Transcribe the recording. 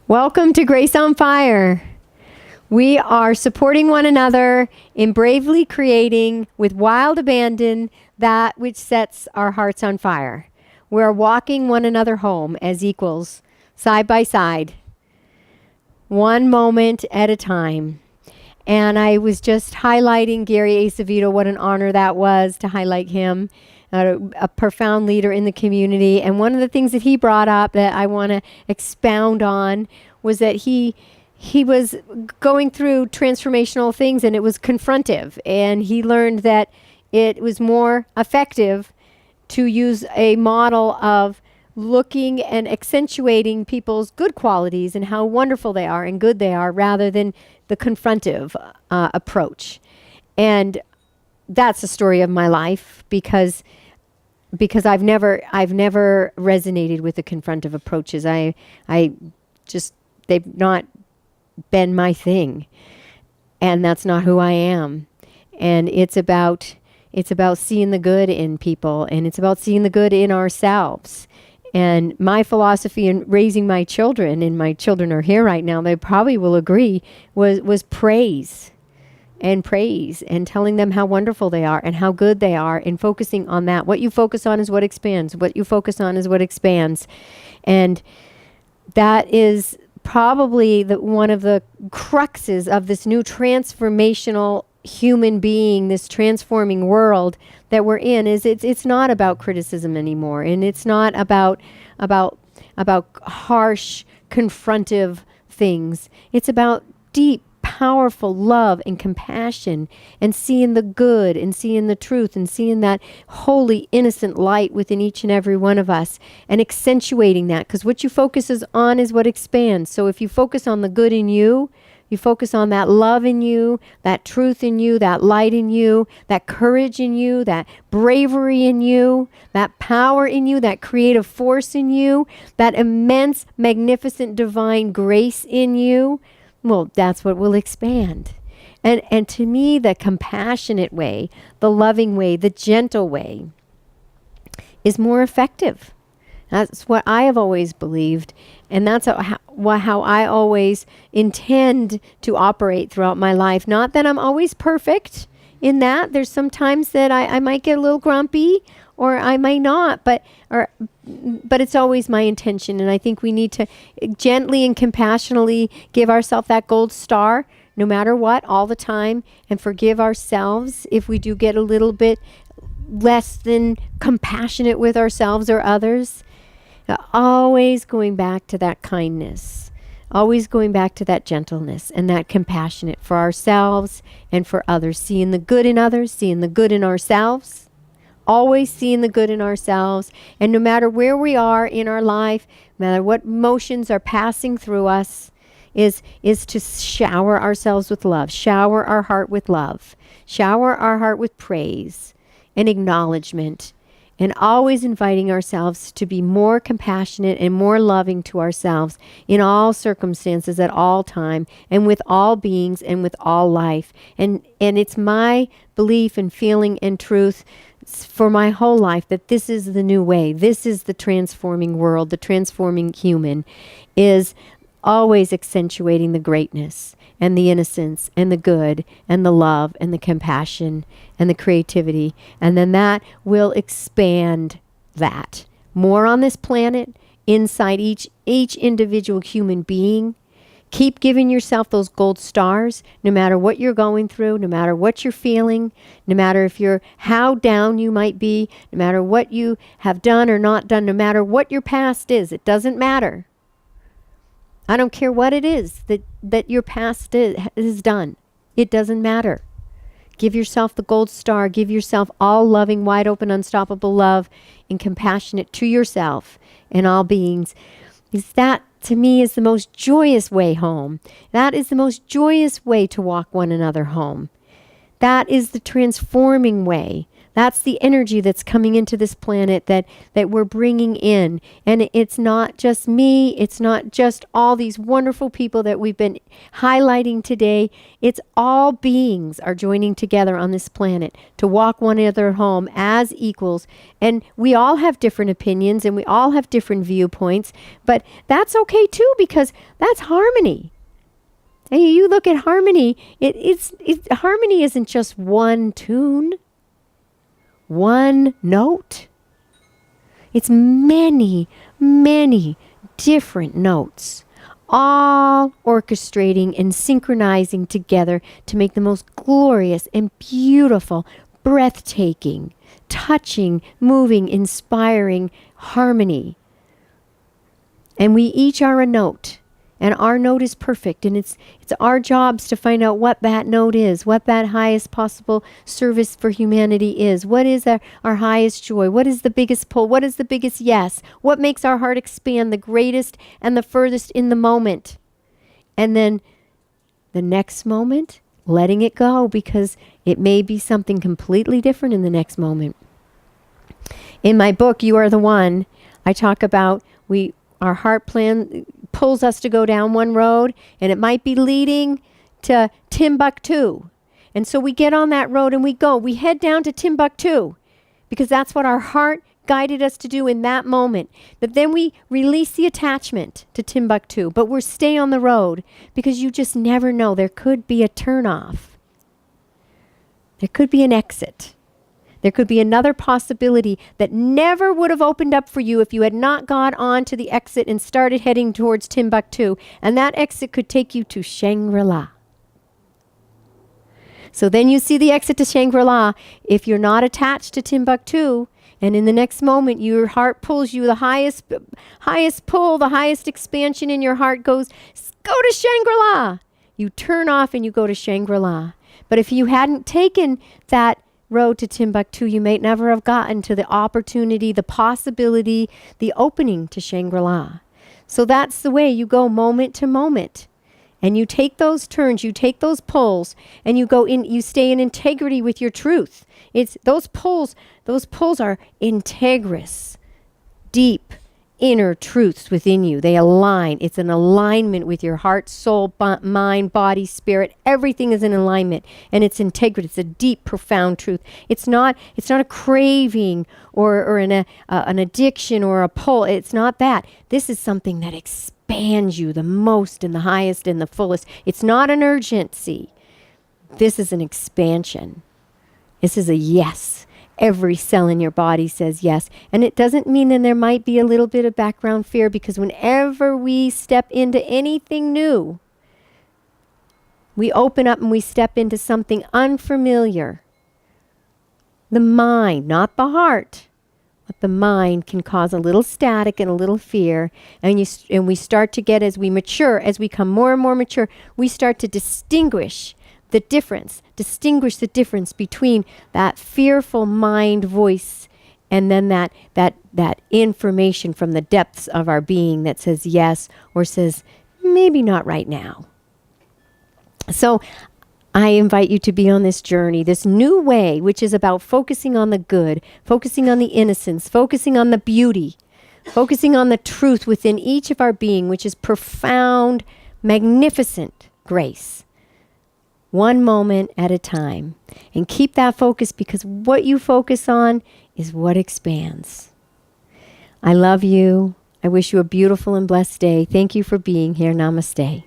Welcome to Grace on Fire. We are supporting one another in bravely creating with wild abandon that which sets our hearts on fire. We are walking one another home as equals, side by side, one moment at a time. And I was just highlighting Gary Acevedo, what an honor that was to highlight him, a profound leader in the community. And one of the things that he brought up that I want to expound on was that he was going through transformational things, and it was confrontive. And he learned that it was more effective to use a model of looking and accentuating people's good qualities and how wonderful they are and good they are, rather than the confrontive approach. And that's the story of my life, because I've never resonated with the confrontive approaches. I just, they've not been my thing, and that's not who I am. And it's about seeing the good in people, and it's about seeing the good in ourselves. And my philosophy in raising my children, and my children are here right now, they probably will agree, was praise and telling them how wonderful they are and how good they are, and focusing on that. What you focus on is what expands. What you focus on is what expands. And that is probably one of the cruxes of this new transformational human being, this transforming world that we're in. Is it's not about criticism anymore, and it's not about harsh, confrontive things. It's about deep, powerful love and compassion, and seeing the good, and seeing the truth, and seeing that holy, innocent light within each and every one of us, and accentuating that, because what you focus on is what expands. So if you focus on the good in you, you focus on that love in you, that truth in you, that light in you, that courage in you, that bravery in you, that power in you, that creative force in you, that immense, magnificent, divine grace in you, well, that's what will expand. And to me, the compassionate way, the loving way, the gentle way is more effective. That's what I have always believed. And that's how I always intend to operate throughout my life. Not that I'm always perfect in that. There's some times that I might get a little grumpy, or I might not, but it's always my intention. And I think we need to gently and compassionately give ourselves that gold star, no matter what, all the time, and forgive ourselves if we do get a little bit less than compassionate with ourselves or others. Always going back to that kindness, always going back to that gentleness and that compassionate for ourselves and for others, seeing the good in others, seeing the good in ourselves. Always seeing the good in ourselves. And no matter where we are in our life, no matter what emotions are passing through us, is to shower ourselves with love, shower our heart with love, shower our heart with praise and acknowledgement, and always inviting ourselves to be more compassionate and more loving to ourselves in all circumstances, at all time, and with all beings and with all life. And it's my belief and feeling and truth for my whole life that this is the new way. This is the transforming world. The transforming human is always accentuating the greatness and the innocence and the good and the love and the compassion and the creativity. And then that will expand that more on this planet, inside each individual human being. Keep giving yourself those gold stars, no matter what you're going through, no matter what you're feeling, no matter how down you might be, no matter what you have done or not done, no matter what your past is. It doesn't matter. I don't care what it is that your past is done. It doesn't matter. Give yourself the gold star. Give yourself all loving, wide open, unstoppable love and compassionate to yourself and all beings. Because that, to me, is the most joyous way home. That is the most joyous way to walk one another home. That is the transforming way. That's the energy that's coming into this planet that we're bringing in. And it's not just me. It's not just all these wonderful people that we've been highlighting today. It's all beings are joining together on this planet to walk one another home as equals. And we all have different opinions and we all have different viewpoints. But that's okay too, because that's harmony. And you look at harmony, harmony isn't just one tune, one note. It's many, many different notes, all orchestrating and synchronizing together to make the most glorious and beautiful, breathtaking, touching, moving, inspiring harmony. And we each are a note. And our note is perfect, and it's our jobs to find out what that note is, what that highest possible service for humanity is. What is our highest joy? What is the biggest pull? What is the biggest yes? What makes our heart expand the greatest and the furthest in the moment? And then the next moment, letting it go, because it may be something completely different in the next moment. In my book, You Are the One, I talk about our heart plan pulls us to go down one road, and it might be leading to Timbuktu. And so we get on that road and we head down to Timbuktu, because that's what our heart guided us to do in that moment. But then we release the attachment to Timbuktu, but we're stay on the road, because you just never know. There could be a turnoff. There could be an exit. There could be another possibility that never would have opened up for you if you had not gone on to the exit and started heading towards Timbuktu. And that exit could take you to Shangri-La. So then you see the exit to Shangri-La. If you're not attached to Timbuktu, and in the next moment your heart pulls you, the highest pull, the highest expansion in your heart goes, go to Shangri-La. You turn off and you go to Shangri-La. But if you hadn't taken that road to Timbuktu, you may never have gotten to the opportunity, the possibility, the opening to Shangri-La. So that's the way you go, moment to moment. And you take those turns, you take those pulls, and you go in, you stay in integrity with your truth. It's those pulls are integrous, deep, inner truths within you. They align. It's an alignment with your heart, soul, mind, body, spirit. Everything is in alignment, and it's integrity. It's a deep, profound truth. It's not a craving or an addiction or a pull. It's not that. This is something that expands you the most and the highest and the fullest. It's not an urgency. This is an expansion. This is a yes. Every cell in your body says yes. And it doesn't mean that there might be a little bit of background fear, because whenever we step into anything new, we open up and we step into something unfamiliar. The mind, not the heart, but the mind can cause a little static and a little fear. And we start to get, as we mature, as we become more and more mature, we start to distinguish the difference between that fearful mind voice and then that information from the depths of our being that says yes or says maybe not right now. So I invite you to be on this journey, this new way, which is about focusing on the good, focusing on the innocence, focusing on the beauty, focusing on the truth within each of our being, which is profound, magnificent grace. One moment at a time. And keep that focus, because what you focus on is what expands. I love you. I wish you a beautiful and blessed day. Thank you for being here. Namaste.